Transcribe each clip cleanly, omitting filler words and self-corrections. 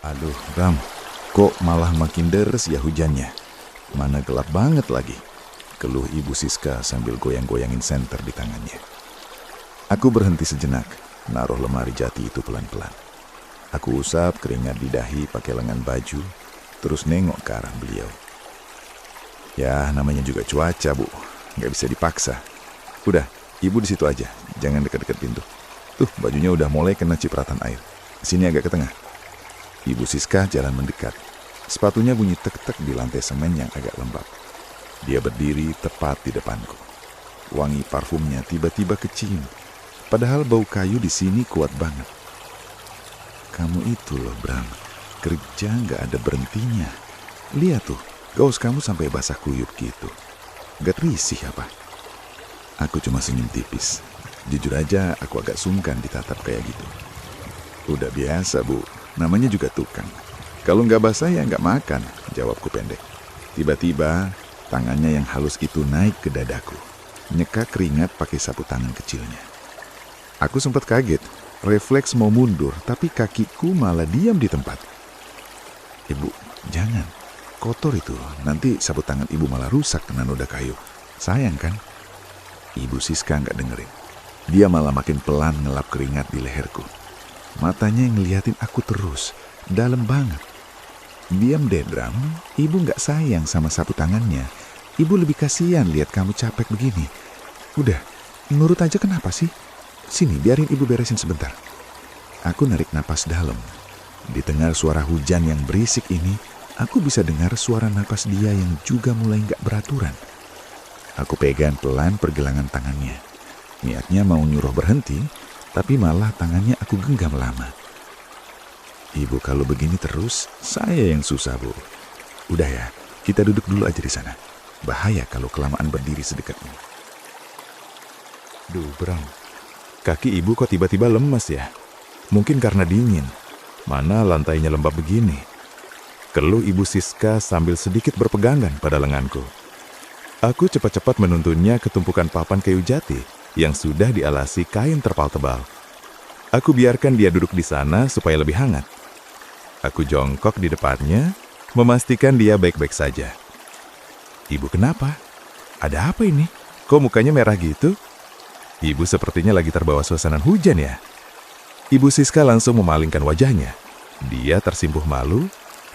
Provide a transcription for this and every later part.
Aduh, Bram, kok malah makin deres ya hujannya? Mana gelap banget lagi. Keluh Ibu Siska sambil goyang-goyangin senter di tangannya. Aku berhenti sejenak, naruh lemari jati itu pelan-pelan. Aku usap keringat di dahi pakai lengan baju, terus nengok ke arah beliau. Ya, namanya juga cuaca, Bu. Nggak bisa dipaksa. Udah, Ibu di situ aja, jangan dekat-dekat pintu. Tuh, bajunya udah mulai kena cipratan air. Sini agak ke tengah. Ibu Siska jalan mendekat. Sepatunya bunyi tek-tek di lantai semen yang agak lembab. Dia berdiri tepat di depanku. Wangi parfumnya tiba-tiba kecium. Padahal bau kayu di sini kuat banget. Kamu itu loh, Bram. Kerja nggak ada berhentinya. Lihat tuh, gaus kamu sampai basah kuyup gitu. Gak risih apa? Aku cuma senyum tipis. Jujur aja aku agak sungkan ditatap kayak gitu. Udah biasa, Bu. Namanya juga tukang. Kalau nggak basah ya nggak makan, jawabku pendek. Tiba-tiba tangannya yang halus itu naik ke dadaku. Nyeka keringat pakai sapu tangan kecilnya. Aku sempat kaget, refleks mau mundur, tapi kakiku malah diam di tempat. Ibu, jangan. Kotor itu, nanti sapu tangan ibu malah rusak kena noda kayu. Sayang kan? Ibu Siska nggak dengerin. Dia malah makin pelan ngelap keringat di leherku. Matanya yang ngeliatin aku terus, dalam banget. Diam deh, Bram. Ibu nggak sayang sama sapu tangannya. Ibu lebih kasihan lihat kamu capek begini. Udah, nurut aja kenapa sih? Sini, biarin ibu beresin sebentar. Aku narik napas dalam. Di tengah suara hujan yang berisik ini, aku bisa dengar suara napas dia yang juga mulai nggak beraturan. Aku pegang pelan pergelangan tangannya. Niatnya mau nyuruh berhenti, tapi malah tangannya aku genggam lama. Ibu, kalau begini terus, saya yang susah, Bu. Udah ya, kita duduk dulu aja di sana. Bahaya kalau kelamaan berdiri sedekat ini. Duh, Bram. Kaki ibu kok tiba-tiba lemas ya? Mungkin karena dingin. Mana lantainya lembab begini? Keluh Ibu Siska sambil sedikit berpegangan pada lenganku. Aku cepat-cepat menuntunnya ke tumpukan papan kayu jati yang sudah dialasi kain terpal tebal. Aku biarkan dia duduk di sana supaya lebih hangat. Aku jongkok di depannya, memastikan dia baik-baik saja. Ibu, kenapa? Ada apa ini? Kok mukanya merah gitu? Ibu sepertinya lagi terbawa suasana hujan ya? Ibu Siska langsung memalingkan wajahnya. Dia tersimpuh malu,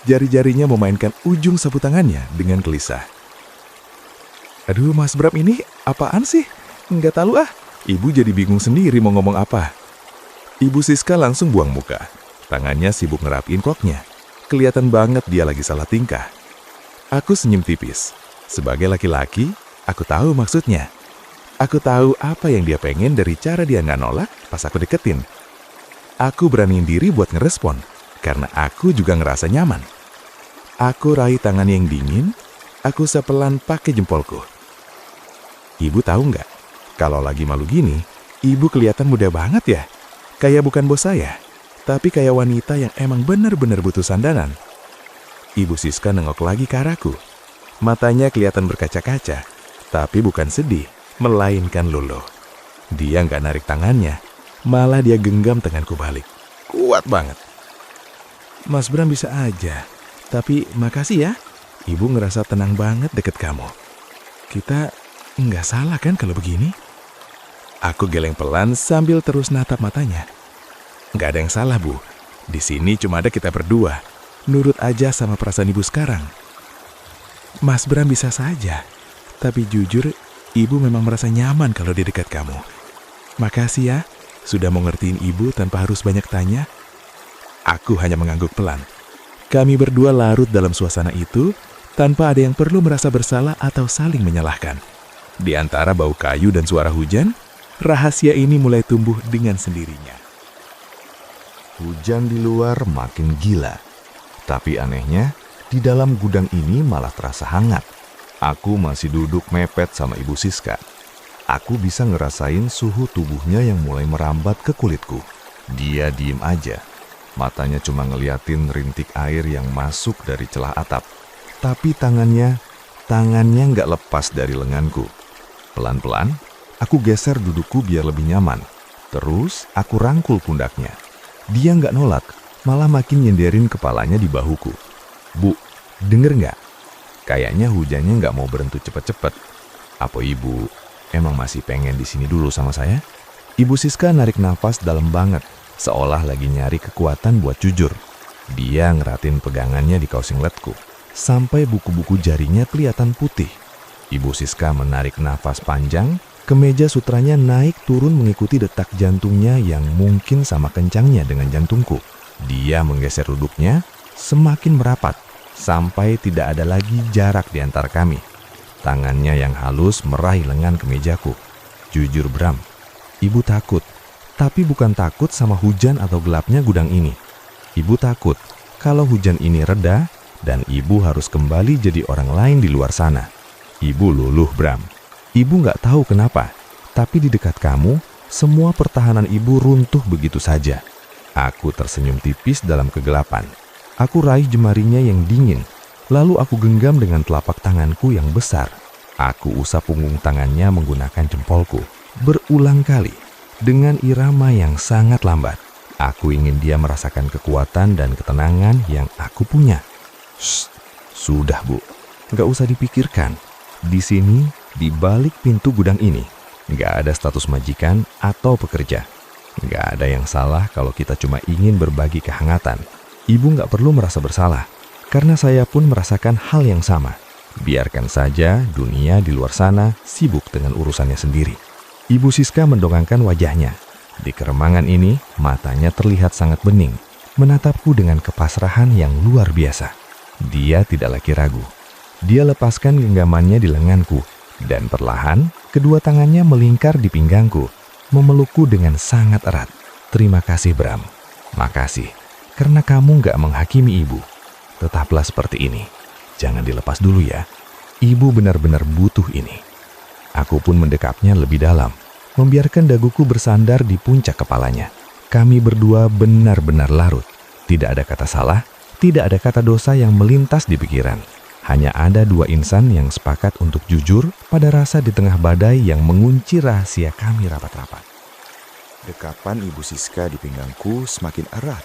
jari-jarinya memainkan ujung sapu tangannya dengan gelisah. Aduh, Mas Bram, ini apaan sih? Nggak tahu ah. Ibu jadi bingung sendiri mau ngomong apa. Ibu Siska langsung buang muka. Tangannya sibuk ngerapiin koknya. Kelihatan banget dia lagi salah tingkah. Aku senyum tipis. Sebagai laki-laki, aku tahu maksudnya. Aku tahu apa yang dia pengen dari cara dia nggak nolak pas aku deketin. Aku beraniin diri buat ngerespon, karena aku juga ngerasa nyaman. Aku raih tangan yang dingin, aku sepelan pakai jempolku. Ibu tahu nggak, kalau lagi malu gini, ibu kelihatan muda banget ya. Kayak bukan bos saya, tapi kayak wanita yang emang bener-bener butuh sandanan. Ibu Siska nengok lagi ke arahku. Matanya kelihatan berkaca-kaca, tapi bukan sedih, melainkan luluh. Dia nggak narik tangannya, malah dia genggam tanganku balik. Kuat banget. Mas Bram bisa aja, tapi makasih ya. Ibu ngerasa tenang banget deket kamu. Kita nggak salah kan kalau begini? Aku geleng pelan sambil terus natap matanya. Nggak ada yang salah, Bu. Di sini cuma ada kita berdua. Nurut aja sama perasaan ibu sekarang. Mas Bram bisa saja, tapi jujur, ibu memang merasa nyaman kalau di dekat kamu. Makasih ya, sudah mau ngertiin ibu tanpa harus banyak tanya. Aku hanya mengangguk pelan. Kami berdua larut dalam suasana itu, tanpa ada yang perlu merasa bersalah atau saling menyalahkan. Di antara bau kayu dan suara hujan, rahasia ini mulai tumbuh dengan sendirinya. Hujan di luar makin gila. Tapi anehnya, di dalam gudang ini malah terasa hangat. Aku masih duduk mepet sama Ibu Siska. Aku bisa ngerasain suhu tubuhnya yang mulai merambat ke kulitku. Dia diem aja. Matanya cuma ngeliatin rintik air yang masuk dari celah atap. Tapi tangannya nggak lepas dari lenganku. Pelan-pelan, aku geser dudukku biar lebih nyaman. Terus aku rangkul pundaknya. Dia nggak nolak, malah makin nyenderin kepalanya di bahuku. "Bu, denger nggak? Kayaknya hujannya nggak mau berhenti cepet-cepet. Apa ibu emang masih pengen di sini dulu sama saya?" Ibu Siska narik nafas dalam banget, seolah lagi nyari kekuatan buat jujur. Dia ngeratin pegangannya di kaos singletku, sampai buku-buku jarinya kelihatan putih. Ibu Siska menarik nafas panjang, kemeja sutranya naik turun mengikuti detak jantungnya yang mungkin sama kencangnya dengan jantungku. Dia menggeser duduknya, semakin merapat, sampai tidak ada lagi jarak di antara kami. Tangannya yang halus meraih lengan kemejaku. Jujur Bram, ibu takut, tapi bukan takut sama hujan atau gelapnya gudang ini. Ibu takut kalau hujan ini reda dan ibu harus kembali jadi orang lain di luar sana. Ibu luluh Bram. Ibu nggak tahu kenapa, tapi di dekat kamu, semua pertahanan ibu runtuh begitu saja. Aku tersenyum tipis dalam kegelapan. Aku raih jemarinya yang dingin, lalu aku genggam dengan telapak tanganku yang besar. Aku usap punggung tangannya menggunakan jempolku, berulang kali, dengan irama yang sangat lambat. Aku ingin dia merasakan kekuatan dan ketenangan yang aku punya. Shh, sudah Bu, nggak usah dipikirkan. Di sini, di balik pintu gudang ini, nggak ada status majikan atau pekerja. Nggak ada yang salah kalau kita cuma ingin berbagi kehangatan. Ibu nggak perlu merasa bersalah, karena saya pun merasakan hal yang sama. Biarkan saja dunia di luar sana sibuk dengan urusannya sendiri. Ibu Siska mendongangkan wajahnya. Di keremangan ini, matanya terlihat sangat bening, menatapku dengan kepasrahan yang luar biasa. Dia tidak lagi ragu. Dia lepaskan genggamannya di lenganku, dan perlahan kedua tangannya melingkar di pinggangku, memelukku dengan sangat erat. "Terima kasih Bram, makasih, karena kamu gak menghakimi ibu. Tetaplah seperti ini, jangan dilepas dulu ya. Ibu benar-benar butuh ini." Aku pun mendekapnya lebih dalam, membiarkan daguku bersandar di puncak kepalanya. Kami berdua benar-benar larut. Tidak ada kata salah, tidak ada kata dosa yang melintas di pikiran. Hanya ada dua insan yang sepakat untuk jujur pada rasa di tengah badai yang mengunci rahasia kami rapat-rapat. Dekapan Ibu Siska di pinggangku semakin erat,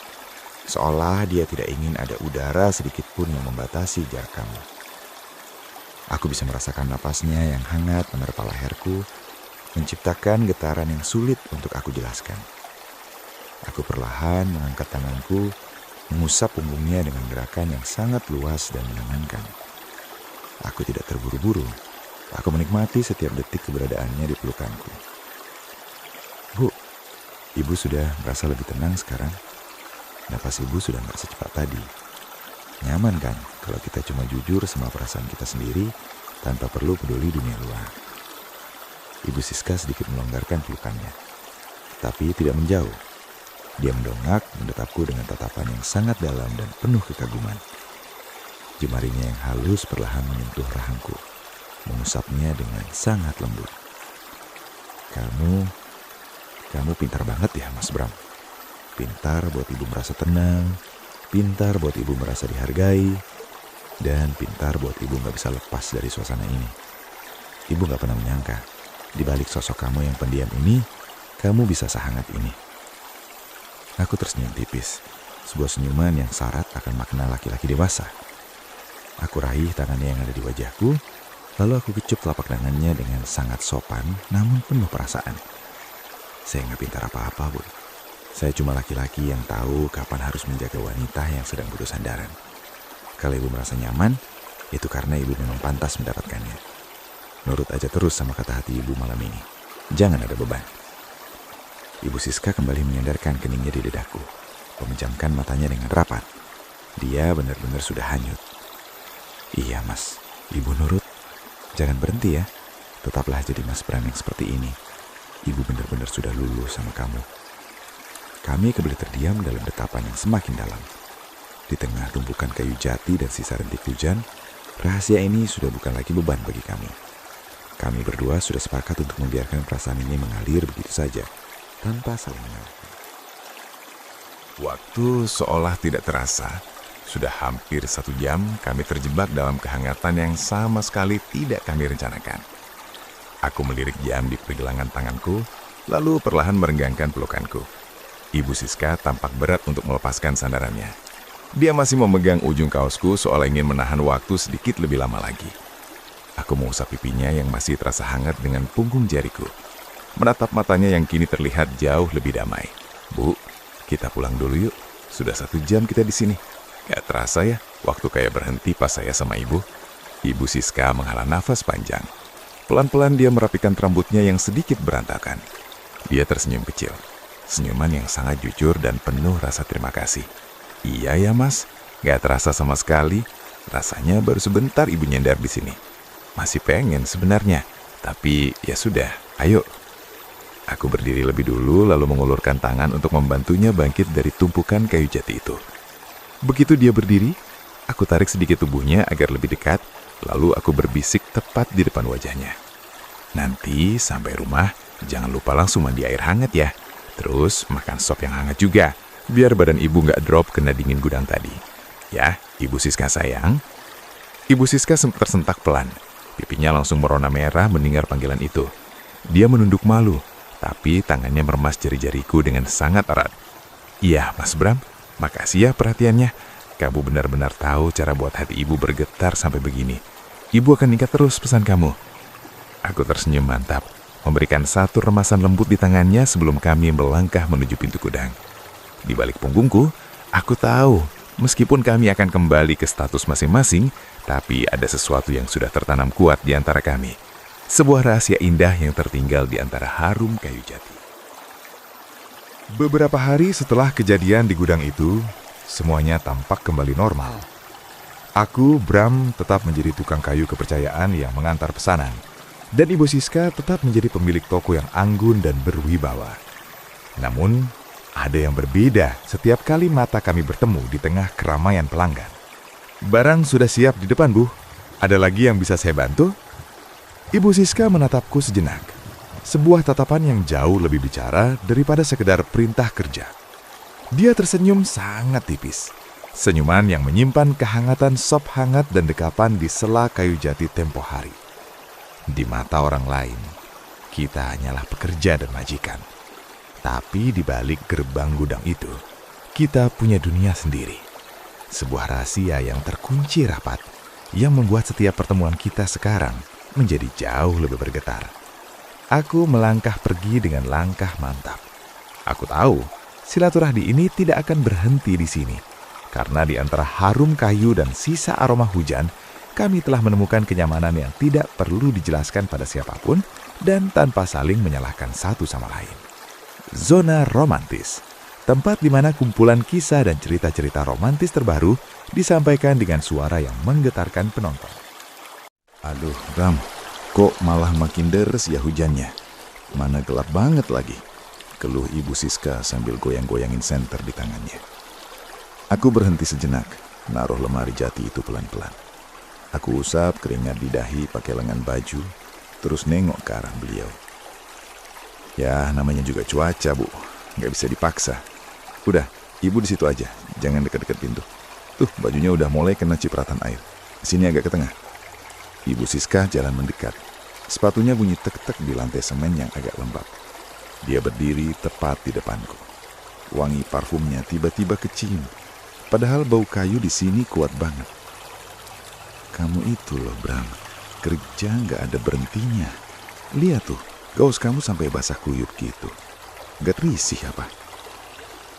seolah dia tidak ingin ada udara sedikit pun yang membatasi jarak kami. Aku bisa merasakan napasnya yang hangat menerpa leherku, menciptakan getaran yang sulit untuk aku jelaskan. Aku perlahan mengangkat tanganku, mengusap punggungnya dengan gerakan yang sangat luas dan menenangkan. Aku tidak terburu-buru. Aku menikmati setiap detik keberadaannya di pelukanku. "Bu, ibu sudah merasa lebih tenang sekarang. Napas ibu sudah nggak secepat tadi. Nyaman kan kalau kita cuma jujur sama perasaan kita sendiri tanpa perlu peduli dunia luar." Ibu Siska sedikit melonggarkan pelukannya, tapi tidak menjauh. Dia mendongak menatapku dengan tatapan yang sangat dalam dan penuh kekaguman. Jemarinya yang halus perlahan menyentuh rahangku, mengusapnya dengan sangat lembut. Kamu pintar banget ya Mas Bram. Pintar buat ibu merasa tenang, pintar buat ibu merasa dihargai, dan pintar buat ibu gak bisa lepas dari suasana ini. Ibu gak pernah menyangka, di balik sosok kamu yang pendiam ini, kamu bisa sehangat ini. Aku tersenyum tipis, sebuah senyuman yang syarat akan makna laki-laki dewasa. Aku raih tangannya yang ada di wajahku, lalu aku kecup telapak tangannya dengan sangat sopan namun penuh perasaan. Saya nggak pintar apa-apa, Bu. Saya cuma laki-laki yang tahu kapan harus menjaga wanita yang sedang butuh sandaran. Kalau ibu merasa nyaman, itu karena ibu memang pantas mendapatkannya. Nurut aja terus sama kata hati ibu malam ini. Jangan ada beban. Ibu Siska kembali menyandarkan keningnya di dadaku, memejamkan matanya dengan rapat. Dia benar-benar sudah hanyut. "Iya Mas, ibu nurut. Jangan berhenti ya. Tetaplah jadi Mas Bram yang seperti ini. Ibu benar-benar sudah luluh sama kamu." Kami kembali terdiam dalam dekapan yang semakin dalam. Di tengah tumpukan kayu jati dan sisa rintik hujan, rahasia ini sudah bukan lagi beban bagi kami. Kami berdua sudah sepakat untuk membiarkan perasaan ini mengalir begitu saja, tanpa saling menyalahkan. Waktu seolah tidak terasa. Sudah hampir 1 jam kami terjebak dalam kehangatan yang sama sekali tidak kami rencanakan. Aku melirik jam di pergelangan tanganku, lalu perlahan merenggangkan pelukanku. Ibu Siska tampak berat untuk melepaskan sandarannya. Dia masih memegang ujung kaosku soal ingin menahan waktu sedikit lebih lama lagi. Aku mengusap pipinya yang masih terasa hangat dengan punggung jariku. Menatap matanya yang kini terlihat jauh lebih damai. Bu, kita pulang dulu yuk. Sudah 1 jam kita di sini. Gak terasa ya, waktu kayak berhenti pas saya sama ibu. Ibu Siska menghela nafas panjang. Pelan-pelan dia merapikan rambutnya yang sedikit berantakan. Dia tersenyum kecil. Senyuman yang sangat jujur dan penuh rasa terima kasih. Iya ya mas, gak terasa sama sekali. Rasanya baru sebentar ibu nyender di sini. Masih pengen sebenarnya, tapi ya sudah, ayo. Aku berdiri lebih dulu lalu mengulurkan tangan untuk membantunya bangkit dari tumpukan kayu jati itu. Begitu dia berdiri, aku tarik sedikit tubuhnya agar lebih dekat, lalu aku berbisik tepat di depan wajahnya. Nanti sampai rumah, jangan lupa langsung mandi air hangat ya. Terus makan sop yang hangat juga, biar badan ibu nggak drop kena dingin gudang tadi. Ya, Ibu Siska sayang. Ibu Siska sempat tersentak pelan. Pipinya langsung merona merah mendengar panggilan itu. Dia menunduk malu, tapi tangannya meremas jari-jariku dengan sangat erat. Iya, Mas Bram, makasih ya perhatiannya. Kamu benar-benar tahu cara buat hati ibu bergetar sampai begini. Ibu akan ingat terus pesan kamu. Aku tersenyum mantap, memberikan satu remasan lembut di tangannya sebelum kami melangkah menuju pintu gudang. Di balik punggungku, aku tahu, meskipun kami akan kembali ke status masing-masing, tapi ada sesuatu yang sudah tertanam kuat di antara kami. Sebuah rahasia indah yang tertinggal di antara harum kayu jati. Beberapa hari setelah kejadian di gudang itu, semuanya tampak kembali normal. Aku, Bram, tetap menjadi tukang kayu kepercayaan yang mengantar pesanan. Dan Ibu Siska tetap menjadi pemilik toko yang anggun dan berwibawa. Namun, ada yang berbeda setiap kali mata kami bertemu di tengah keramaian pelanggan. Barang sudah siap di depan, Bu. Ada lagi yang bisa saya bantu? Ibu Siska menatapku sejenak. Sebuah tatapan yang jauh lebih bicara daripada sekedar perintah kerja. Dia tersenyum sangat tipis. Senyuman yang menyimpan kehangatan sop hangat dan dekapan di sela kayu jati tempo hari. Di mata orang lain, kita hanyalah pekerja dan majikan. Tapi di balik gerbang gudang itu, kita punya dunia sendiri. Sebuah rahasia yang terkunci rapat, yang membuat setiap pertemuan kita sekarang menjadi jauh lebih bergetar. Aku melangkah pergi dengan langkah mantap. Aku tahu, silaturahmi ini tidak akan berhenti di sini. Karena di antara harum kayu dan sisa aroma hujan, kami telah menemukan kenyamanan yang tidak perlu dijelaskan pada siapapun dan tanpa saling menyalahkan satu sama lain. Zona romantis, tempat di mana kumpulan kisah dan cerita-cerita romantis terbaru disampaikan dengan suara yang menggetarkan penonton. Aduh, Bram, kok malah makin deres ya hujannya? Mana gelap banget lagi. Keluh Ibu Siska sambil goyang-goyangin senter di tangannya. Aku berhenti sejenak, naruh lemari jati itu pelan-pelan. Aku usap keringat di dahi pakai lengan baju, terus nengok ke arah beliau. Ya, namanya juga cuaca, Bu. Nggak bisa dipaksa. Udah, Ibu di situ aja, jangan dekat-dekat pintu. Tuh, bajunya udah mulai kena cipratan air. Sini agak ke tengah. Ibu Siska jalan mendekat. Sepatunya bunyi tek-tek di lantai semen yang agak lembab. Dia berdiri tepat di depanku. Wangi parfumnya tiba-tiba kecium. Padahal bau kayu di sini kuat banget. Kamu itu loh, Bram. Kerja nggak ada berhentinya. Lihat tuh, gaus kamu sampai basah kuyup gitu. Gak risih apa?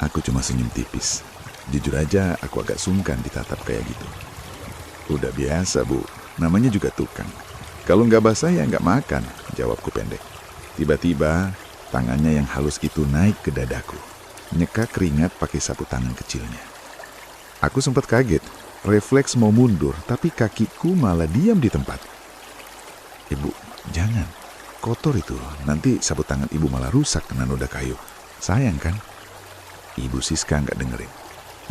Aku cuma senyum tipis. Jujur aja aku agak sungkan ditatap kayak gitu. Udah biasa, Bu. Namanya juga tukang. Kalau nggak basah ya nggak makan, jawabku pendek. Tiba-tiba, tangannya yang halus itu naik ke dadaku. Nyeka keringat pakai sapu tangan kecilnya. Aku sempat kaget, refleks mau mundur, tapi kakiku malah diam di tempat. Ibu, jangan. Kotor itu, nanti sapu tangan ibu malah rusak kena noda kayu. Sayang kan? Ibu Siska nggak dengerin.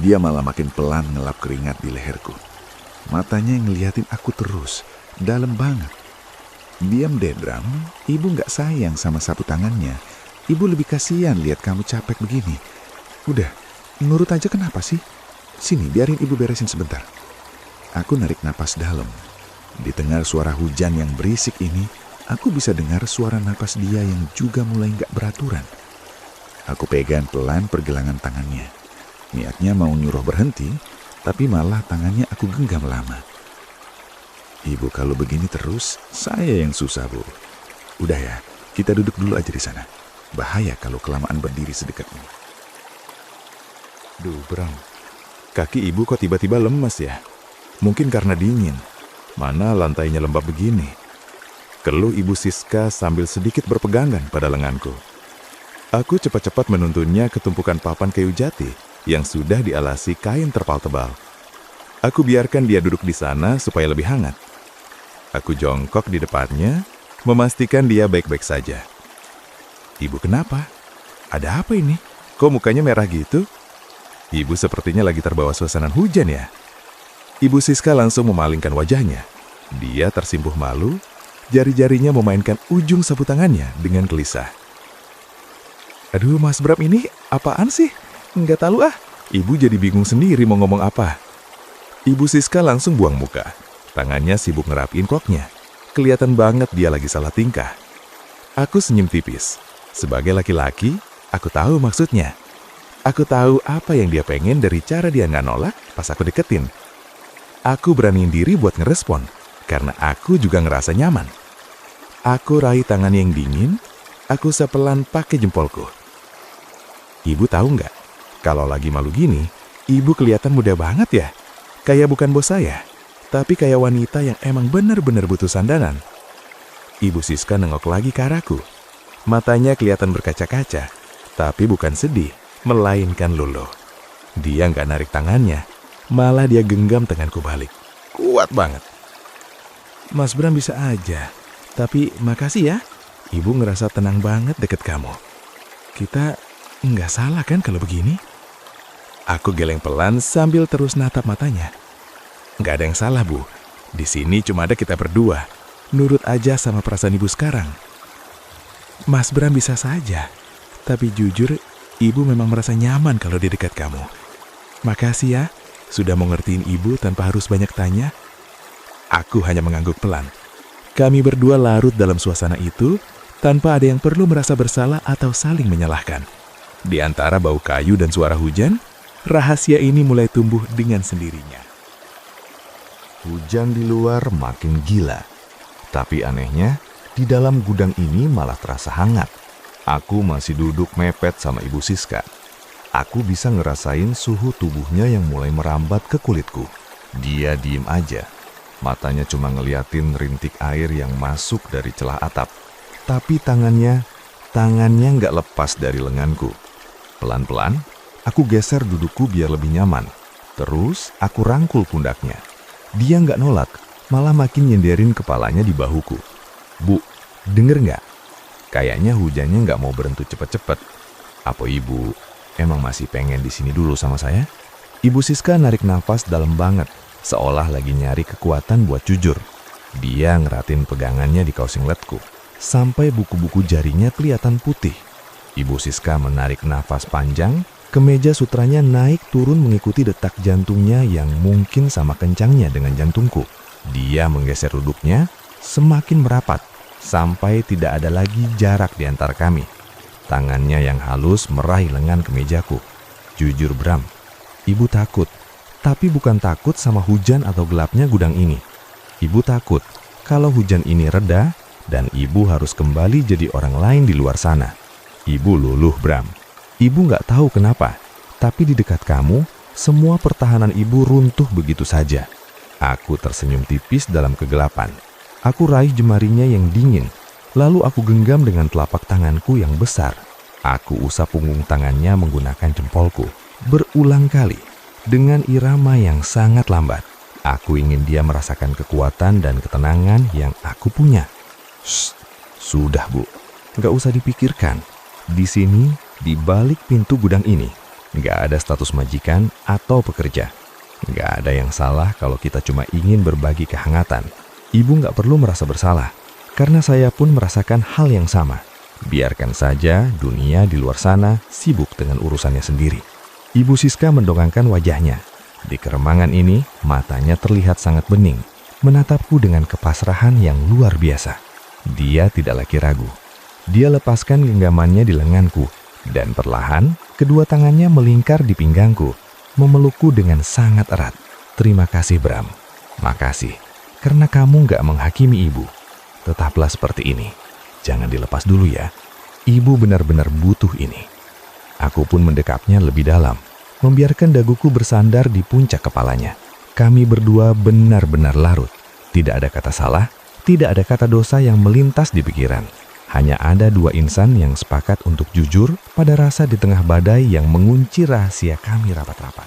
Dia malah makin pelan ngelap keringat di leherku. Matanya ngeliatin aku terus, dalam banget. Diam deh, Bram. Ibu nggak sayang sama sapu tangannya. Ibu lebih kasihan lihat kamu capek begini. Udah, nurut aja kenapa sih? Sini, biarin ibu beresin sebentar. Aku narik napas dalam. Di tengah suara hujan yang berisik ini, aku bisa dengar suara napas dia yang juga mulai nggak beraturan. Aku pegang pelan pergelangan tangannya. Niatnya mau nyuruh berhenti, tapi malah tangannya aku genggam lama. Ibu, kalau begini terus, saya yang susah, Bu. Udah ya, kita duduk dulu aja di sana. Bahaya kalau kelamaan berdiri sedekat ini. Duh, Bram. Kaki ibu kok tiba-tiba lemas ya? Mungkin karena dingin. Mana lantainya lembab begini? Keluh Ibu Siska sambil sedikit berpegangan pada lenganku. Aku cepat-cepat menuntunnya ke tumpukan papan kayu jati yang sudah dialasi kain terpal tebal. Aku biarkan dia duduk di sana supaya lebih hangat. Aku jongkok di depannya, memastikan dia baik-baik saja. Ibu, kenapa? Ada apa ini? Kok mukanya merah gitu? Ibu sepertinya lagi terbawa suasana hujan ya? Ibu Siska langsung memalingkan wajahnya. Dia tersimpuh malu, jari-jarinya memainkan ujung sapu tangannya dengan gelisah. Aduh, Mas Bram, ini apaan sih? Nggak tahu ah. Ibu jadi bingung sendiri mau ngomong apa. Ibu Siska langsung buang muka. Tangannya sibuk ngerapiin koknya. Kelihatan banget dia lagi salah tingkah. Aku senyum tipis. Sebagai laki-laki, aku tahu maksudnya. Aku tahu apa yang dia pengen dari cara dia nggak nolak pas aku deketin. Aku beraniin diri buat ngerespon, karena aku juga ngerasa nyaman. Aku raih tangan yang dingin, aku sepelan pakai jempolku. Ibu tahu nggak, kalau lagi malu gini, ibu kelihatan muda banget ya. Kayak bukan bos saya, tapi kayak wanita yang emang bener-bener butuh sandanan. Ibu Siska nengok lagi ke arahku. Matanya kelihatan berkaca-kaca, tapi bukan sedih, melainkan luluh. Dia nggak narik tangannya, malah dia genggam tanganku balik. Kuat banget. Mas Bram bisa aja, tapi makasih ya. Ibu ngerasa tenang banget deket kamu. Kita nggak salah kan kalau begini? Aku geleng pelan sambil terus natap matanya. Nggak ada yang salah, Bu. Di sini cuma ada kita berdua. Nurut aja sama perasaan ibu sekarang. Mas Bram bisa saja, tapi jujur, ibu memang merasa nyaman kalau di dekat kamu. Makasih ya, sudah mau ngertiin ibu tanpa harus banyak tanya. Aku hanya mengangguk pelan. Kami berdua larut dalam suasana itu, tanpa ada yang perlu merasa bersalah atau saling menyalahkan. Di antara bau kayu dan suara hujan, rahasia ini mulai tumbuh dengan sendirinya. Hujan di luar makin gila. Tapi anehnya, di dalam gudang ini malah terasa hangat. Aku masih duduk mepet sama Ibu Siska. Aku bisa ngerasain suhu tubuhnya yang mulai merambat ke kulitku. Dia diem aja. Matanya cuma ngeliatin rintik air yang masuk dari celah atap. Tapi tangannya nggak lepas dari lenganku. Pelan-pelan, aku geser dudukku biar lebih nyaman. Terus, aku rangkul pundaknya. Dia nggak nolak, malah makin nyenderin kepalanya di bahuku. Bu, denger nggak? Kayaknya hujannya nggak mau berhenti cepet-cepet. Apa ibu emang masih pengen di sini dulu sama saya? Ibu Siska narik nafas dalam banget, seolah lagi nyari kekuatan buat jujur. Dia ngeratin pegangannya di kaos singletku, sampai buku-buku jarinya kelihatan putih. Ibu Siska menarik nafas panjang, kemeja sutranya naik turun mengikuti detak jantungnya yang mungkin sama kencangnya dengan jantungku. Dia menggeser duduknya, semakin merapat, sampai tidak ada lagi jarak di antara kami. Tangannya yang halus meraih lengan kemejaku. Jujur Bram, ibu takut, tapi bukan takut sama hujan atau gelapnya gudang ini. Ibu takut kalau hujan ini reda dan ibu harus kembali jadi orang lain di luar sana. Ibu luluh Bram. Ibu nggak tahu kenapa, tapi di dekat kamu, semua pertahanan ibu runtuh begitu saja. Aku tersenyum tipis dalam kegelapan. Aku raih jemarinya yang dingin, lalu aku genggam dengan telapak tanganku yang besar. Aku usap punggung tangannya menggunakan jempolku, berulang kali, dengan irama yang sangat lambat. Aku ingin dia merasakan kekuatan dan ketenangan yang aku punya. Shh, sudah Bu, nggak usah dipikirkan. Di sini, di balik pintu gudang ini, nggak ada status majikan atau pekerja. Nggak ada yang salah kalau kita cuma ingin berbagi kehangatan. Ibu nggak perlu merasa bersalah, karena saya pun merasakan hal yang sama. Biarkan saja dunia di luar sana sibuk dengan urusannya sendiri. Ibu Siska mendongangkan wajahnya. Di keremangan ini, matanya terlihat sangat bening, menatapku dengan kepasrahan yang luar biasa. Dia tidak lagi ragu. Dia lepaskan genggamannya di lenganku, Dan perlahan, kedua tangannya melingkar di pinggangku, memelukku dengan sangat erat. Terima kasih Bram, makasih, karena kamu gak menghakimi ibu. Tetaplah seperti ini, jangan dilepas dulu ya. Ibu benar-benar butuh ini. Aku pun mendekapnya lebih dalam, membiarkan daguku bersandar di puncak kepalanya. Kami berdua benar-benar larut. Tidak ada kata salah, tidak ada kata dosa yang melintas di pikiran. Hanya ada dua insan yang sepakat untuk jujur pada rasa di tengah badai yang mengunci rahasia kami rapat-rapat.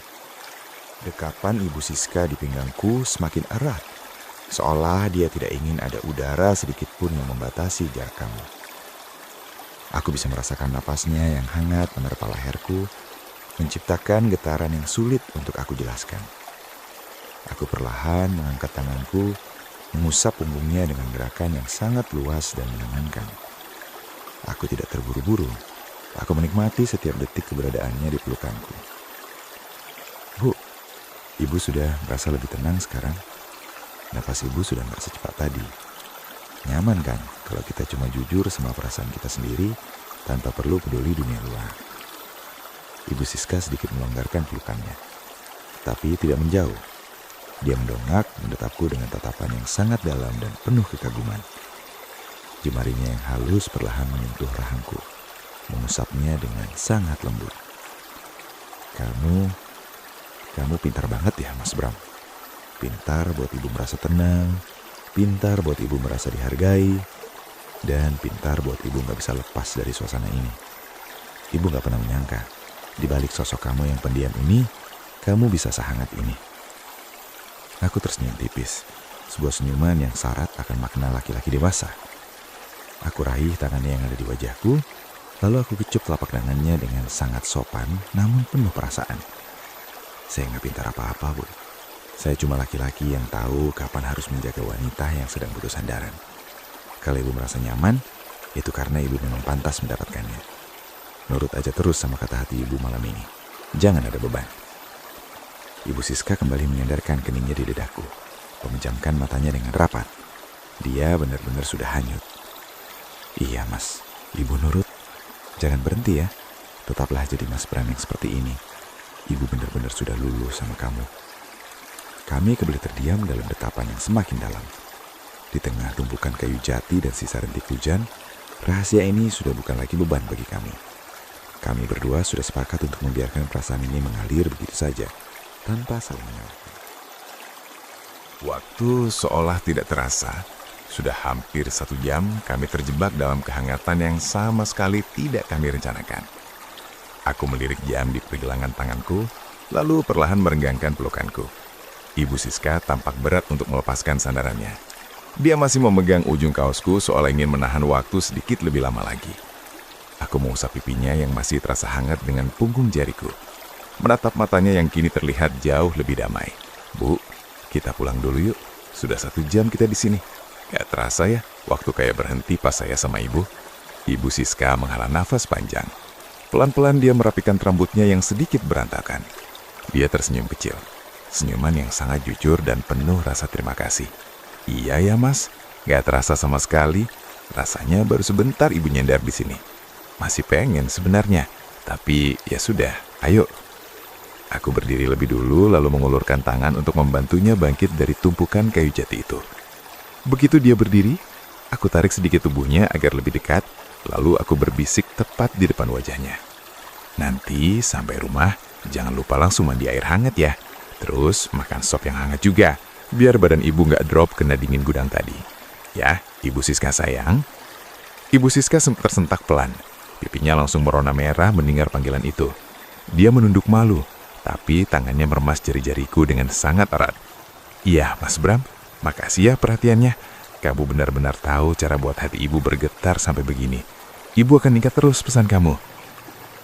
Dekapan Ibu Siska di pinggangku semakin erat, seolah dia tidak ingin ada udara sedikit pun yang membatasi jarak kami. Aku bisa merasakan napasnya yang hangat menerpa leherku, menciptakan getaran yang sulit untuk aku jelaskan. Aku perlahan mengangkat tanganku, mengusap punggungnya dengan gerakan yang sangat luas dan menenangkan. Aku tidak terburu-buru. Aku menikmati setiap detik keberadaannya di pelukanku. Bu, ibu sudah merasa lebih tenang sekarang. Napas ibu sudah nggak secepat tadi. Nyaman kan kalau kita cuma jujur sama perasaan kita sendiri tanpa perlu peduli dunia luar. Ibu Siska sedikit melonggarkan pelukannya, tapi tidak menjauh. Dia mendongak menatapku dengan tatapan yang sangat dalam dan penuh kekaguman. Jemarinya yang halus perlahan menyentuh rahangku, mengusapnya dengan sangat lembut. Kamu pintar banget ya Mas Bram. Pintar buat ibu merasa tenang, pintar buat ibu merasa dihargai, dan pintar buat ibu gak bisa lepas dari suasana ini. Ibu gak pernah menyangka, di balik sosok kamu yang pendiam ini, kamu bisa sehangat ini. Aku tersenyum tipis, sebuah senyuman yang syarat akan makna laki-laki dewasa. Aku raih tangannya yang ada di wajahku, lalu aku kecup telapak tangannya dengan sangat sopan namun penuh perasaan. Saya nggak pintar apa-apa, Bu. Saya cuma laki-laki yang tahu kapan harus menjaga wanita yang sedang butuh sandaran. Kalau ibu merasa nyaman, itu karena ibu memang pantas mendapatkannya. Nurut aja terus sama kata hati ibu malam ini. Jangan ada beban. Ibu Siska kembali menyandarkan keningnya di dadaku, memejamkan matanya dengan rapat. Dia benar-benar sudah hanyut. Iya Mas, ibu nurut. Jangan berhenti ya. Tetaplah jadi Mas Bram yang seperti ini. Ibu benar-benar sudah luluh sama kamu. Kami kembali terdiam dalam dekapan yang semakin dalam. Di tengah tumpukan kayu jati dan sisa rintik hujan, rahasia ini sudah bukan lagi beban bagi kami. Kami berdua sudah sepakat untuk membiarkan perasaan ini mengalir begitu saja, tanpa saling menyalahkan. Waktu seolah tidak terasa. Sudah hampir 1 jam kami terjebak dalam kehangatan yang sama sekali tidak kami rencanakan. Aku melirik jam di pergelangan tanganku, lalu perlahan merenggangkan pelukanku. Ibu Siska tampak berat untuk melepaskan sandarannya. Dia masih memegang ujung kaosku seolah ingin menahan waktu sedikit lebih lama lagi. Aku mengusap pipinya yang masih terasa hangat dengan punggung jariku. Menatap matanya yang kini terlihat jauh lebih damai. Bu, kita pulang dulu yuk. Sudah 1 jam kita di sini. Gak terasa ya, waktu kayak berhenti pas saya sama ibu. Ibu Siska menghela nafas panjang. Pelan-pelan dia merapikan rambutnya yang sedikit berantakan. Dia tersenyum kecil. Senyuman yang sangat jujur dan penuh rasa terima kasih. Iya ya Mas, gak terasa sama sekali. Rasanya baru sebentar ibu nyender di sini. Masih pengen sebenarnya, tapi ya sudah, ayo. Aku berdiri lebih dulu lalu mengulurkan tangan untuk membantunya bangkit dari tumpukan kayu jati itu. Begitu dia berdiri, aku tarik sedikit tubuhnya agar lebih dekat, lalu aku berbisik tepat di depan wajahnya. Nanti sampai rumah, jangan lupa langsung mandi air hangat ya. Terus makan sop yang hangat juga, biar badan ibu nggak drop kena dingin gudang tadi. Ya, Ibu Siska sayang. Ibu Siska tersentak pelan. Pipinya langsung merona merah mendengar panggilan itu. Dia menunduk malu, tapi tangannya meremas jari-jariku dengan sangat erat. Iya, Mas Bram, makasih ya perhatiannya. Kamu benar-benar tahu cara buat hati ibu bergetar sampai begini. Ibu akan ingat terus pesan kamu.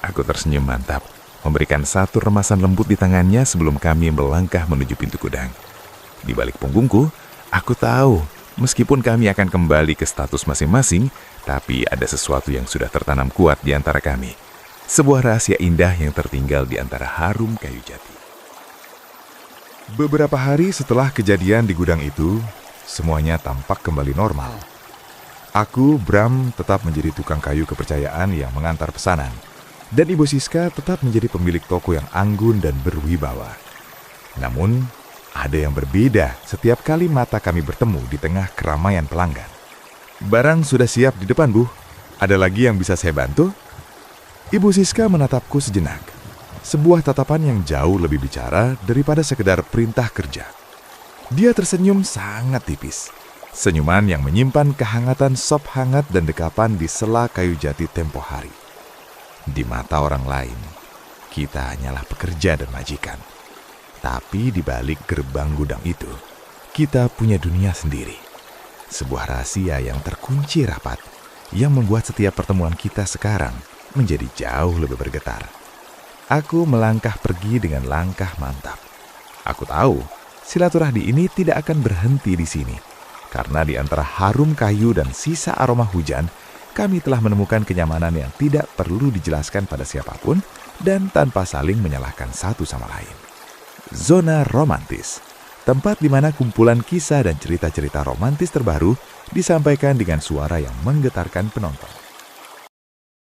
Aku tersenyum mantap, memberikan satu remasan lembut di tangannya sebelum kami melangkah menuju pintu gudang. Di balik punggungku, aku tahu, meskipun kami akan kembali ke status masing-masing, tapi ada sesuatu yang sudah tertanam kuat di antara kami. Sebuah rahasia indah yang tertinggal di antara harum kayu jati. Beberapa hari setelah kejadian di gudang itu, semuanya tampak kembali normal. Aku, Bram, tetap menjadi tukang kayu kepercayaan yang mengantar pesanan. Dan Ibu Siska tetap menjadi pemilik toko yang anggun dan berwibawa. Namun, ada yang berbeda setiap kali mata kami bertemu di tengah keramaian pelanggan. Barang sudah siap di depan, Bu. Ada lagi yang bisa saya bantu? Ibu Siska menatapku sejenak. Sebuah tatapan yang jauh lebih bicara daripada sekedar perintah kerja. Dia tersenyum sangat tipis. Senyuman yang menyimpan kehangatan sop hangat dan dekapan di sela kayu jati tempo hari. Di mata orang lain, kita hanyalah pekerja dan majikan. Tapi di balik gerbang gudang itu, kita punya dunia sendiri. Sebuah rahasia yang terkunci rapat, yang membuat setiap pertemuan kita sekarang menjadi jauh lebih bergetar. Aku melangkah pergi dengan langkah mantap. Aku tahu, silaturahmi ini tidak akan berhenti di sini. Karena di antara harum kayu dan sisa aroma hujan, kami telah menemukan kenyamanan yang tidak perlu dijelaskan pada siapapun dan tanpa saling menyalahkan satu sama lain. Zona romantis, tempat di mana kumpulan kisah dan cerita-cerita romantis terbaru disampaikan dengan suara yang menggetarkan penonton.